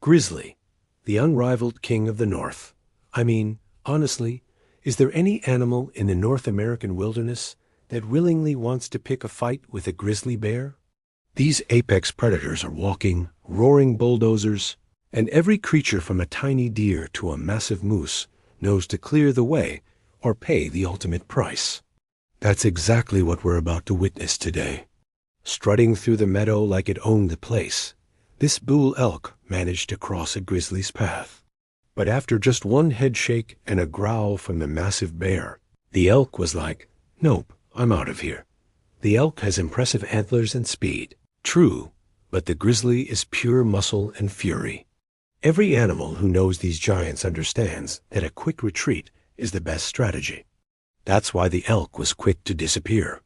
Grizzly, the unrivaled king of the North. I mean, honestly, is there any animal in the North American wilderness that willingly wants to pick a fight with a grizzly bear? These apex predators are walking, roaring bulldozers, and every creature from a tiny deer to a massive moose knows to clear the way or pay the ultimate price. That's exactly what we're about to witness today. Strutting through the meadow like it owned the place, this bull elk managed to cross a grizzly's path. But after just one head shake and a growl from the massive bear, the elk was like, "Nope, I'm out of here." The elk has impressive antlers and speed, true, but the grizzly is pure muscle and fury. Every animal who knows these giants understands that a quick retreat is the best strategy. That's why the elk was quick to disappear.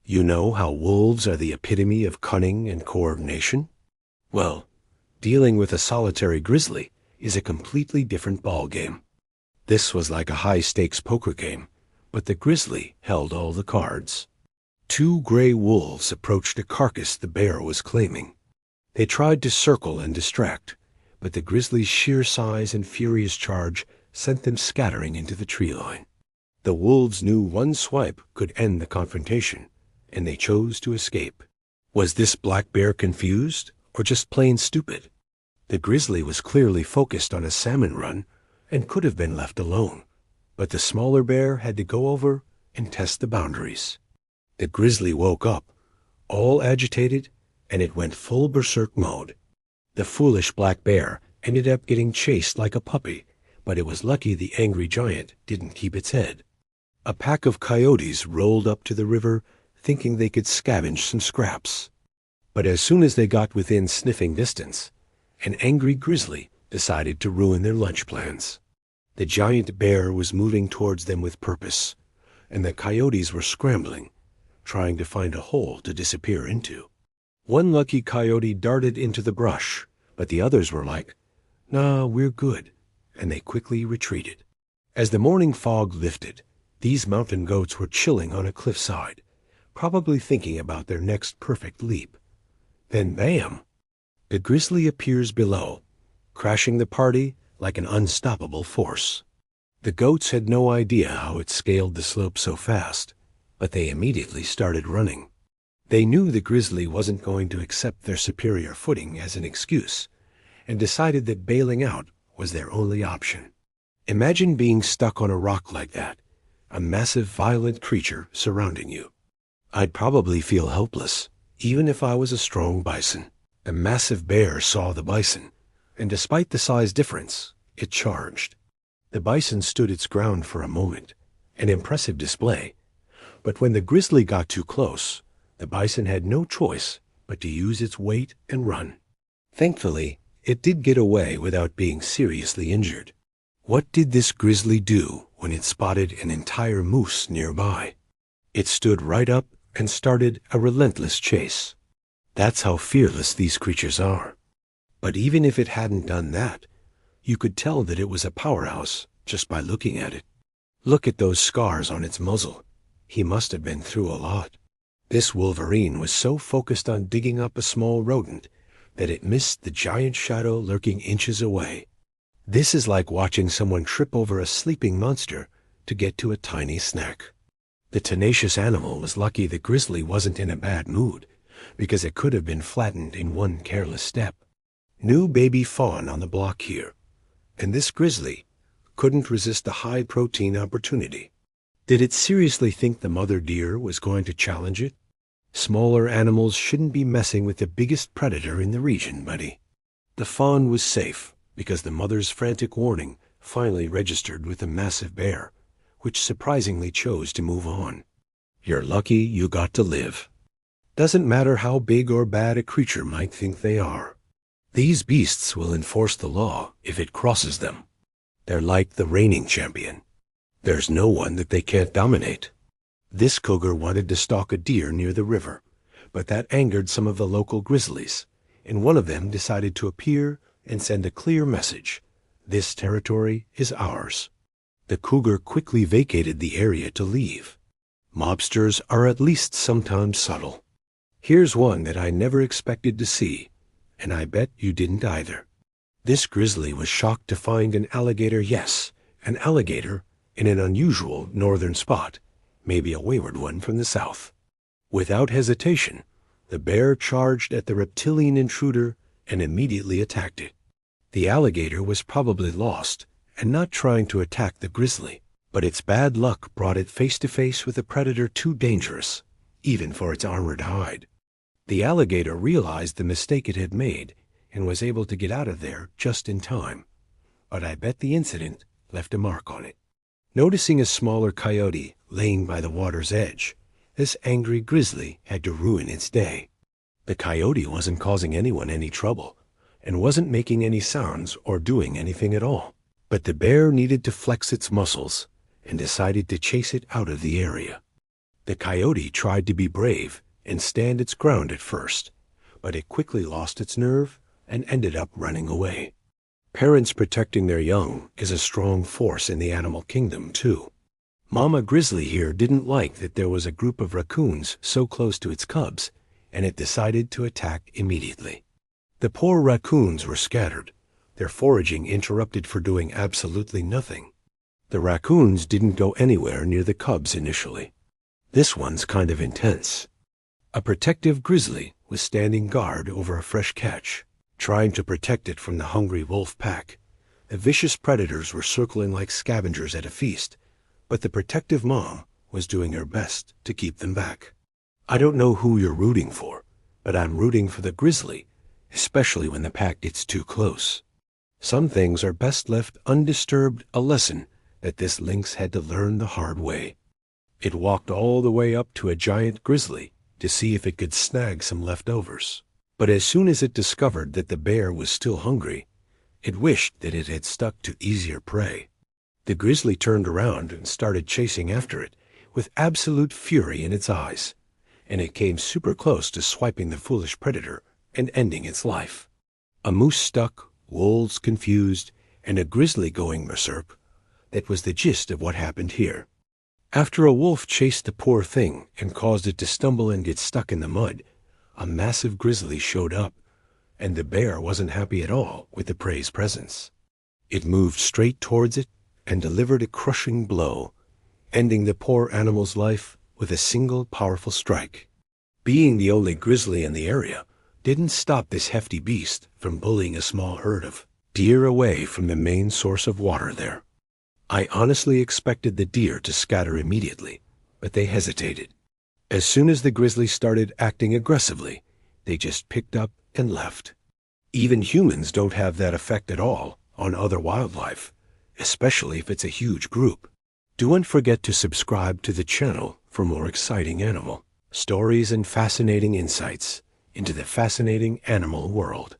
You know how wolves are the epitome of cunning and coordination? Well, dealing with a solitary grizzly is a completely different ballgame. This was like a high-stakes poker game, but the grizzly held all the cards. Two gray wolves approached a carcass the bear was claiming. They tried to circle and distract, but the grizzly's sheer size and furious charge sent them scattering into the tree line. The wolves knew one swipe could end the confrontation, and they chose to escape. Was this black bear confused, or just plain stupid? The grizzly was clearly focused on a salmon run and could have been left alone, but the smaller bear had to go over and test the boundaries. The grizzly woke up, all agitated, and it went full berserk mode. The foolish black bear ended up getting chased like a puppy, but it was lucky the angry giant didn't keep its head. A pack of coyotes rolled up to the river thinking they could scavenge some scraps. But as soon as they got within sniffing distance, an angry grizzly decided to ruin their lunch plans. The giant bear was moving towards them with purpose, and the coyotes were scrambling, trying to find a hole to disappear into. One lucky coyote darted into the brush, but the others were like, "Nah, we're good," and they quickly retreated. As the morning fog lifted, these mountain goats were chilling on a cliffside, probably thinking about their next perfect leap. Then bam! The grizzly appears below, crashing the party like an unstoppable force. The goats had no idea how it scaled the slope so fast, but they immediately started running. They knew the grizzly wasn't going to accept their superior footing as an excuse, and decided that bailing out was their only option. Imagine being stuck on a rock like that, a massive violent creature surrounding you. I'd probably feel helpless, even if I was a strong bison. The massive bear saw the bison, and despite the size difference, it charged. The bison stood its ground for a moment, an impressive display, but when the grizzly got too close, the bison had no choice but to use its weight and run. Thankfully, it did get away without being seriously injured. What did this grizzly do when it spotted an entire moose nearby? It stood right up and started a relentless chase. That's how fearless these creatures are. But even if it hadn't done that, you could tell that it was a powerhouse just by looking at it. Look at those scars on its muzzle. He must have been through a lot. This wolverine was so focused on digging up a small rodent that it missed the giant shadow lurking inches away. This is like watching someone trip over a sleeping monster to get to a tiny snack. The tenacious animal was lucky the grizzly wasn't in a bad mood, because it could have been flattened in one careless step. New baby fawn on the block here, and this grizzly couldn't resist a high-protein opportunity. Did it seriously think the mother deer was going to challenge it? Smaller animals shouldn't be messing with the biggest predator in the region, buddy. The fawn was safe because the mother's frantic warning finally registered with the massive bear, which surprisingly chose to move on. You're lucky you got to live. Doesn't matter how big or bad a creature might think they are. These beasts will enforce the law if it crosses them. They're like the reigning champion. There's no one that they can't dominate. This cougar wanted to stalk a deer near the river, but that angered some of the local grizzlies, and one of them decided to appear and send a clear message. This territory is ours. The cougar quickly vacated the area to leave. Mobsters are at least sometimes subtle. Here's one that I never expected to see, and I bet you didn't either. This grizzly was shocked to find an alligator, yes, an alligator, in an unusual northern spot, maybe a wayward one from the south. Without hesitation, the bear charged at the reptilian intruder and immediately attacked it. The alligator was probably lost and not trying to attack the grizzly, but its bad luck brought it face to face with a predator too dangerous, even for its armored hide. The alligator realized the mistake it had made and was able to get out of there just in time. But I bet the incident left a mark on it. Noticing a smaller coyote laying by the water's edge, this angry grizzly had to ruin its day. The coyote wasn't causing anyone any trouble and wasn't making any sounds or doing anything at all. But the bear needed to flex its muscles and decided to chase it out of the area. The coyote tried to be brave and stand its ground at first, but it quickly lost its nerve and ended up running away. Parents protecting their young is a strong force in the animal kingdom, too. Mama Grizzly here didn't like that there was a group of raccoons so close to its cubs, and it decided to attack immediately. The poor raccoons were scattered, their foraging interrupted for doing absolutely nothing. The raccoons didn't go anywhere near the cubs initially. This one's kind of intense. A protective grizzly was standing guard over a fresh catch, trying to protect it from the hungry wolf pack. The vicious predators were circling like scavengers at a feast, but the protective mom was doing her best to keep them back. I don't know who you're rooting for, but I'm rooting for the grizzly, especially when the pack gets too close. Some things are best left undisturbed, a lesson that this lynx had to learn the hard way. It walked all the way up to a giant grizzly to see if it could snag some leftovers. But as soon as it discovered that the bear was still hungry, it wished that it had stuck to easier prey. The grizzly turned around and started chasing after it with absolute fury in its eyes, and it came super close to swiping the foolish predator and ending its life. A moose stuck, wolves confused, and a grizzly going berserk. That was the gist of what happened here. After a wolf chased the poor thing and caused it to stumble and get stuck in the mud, a massive grizzly showed up, and the bear wasn't happy at all with the prey's presence. It moved straight towards it and delivered a crushing blow, ending the poor animal's life with a single powerful strike. Being the only grizzly in the area didn't stop this hefty beast from bullying a small herd of deer away from the main source of water there. I honestly expected the deer to scatter immediately, but they hesitated. As soon as the grizzly started acting aggressively, they just picked up and left. Even humans don't have that effect at all on other wildlife, especially if it's a huge group. Don't forget to subscribe to the channel for more exciting animal stories and fascinating insights into the fascinating animal world.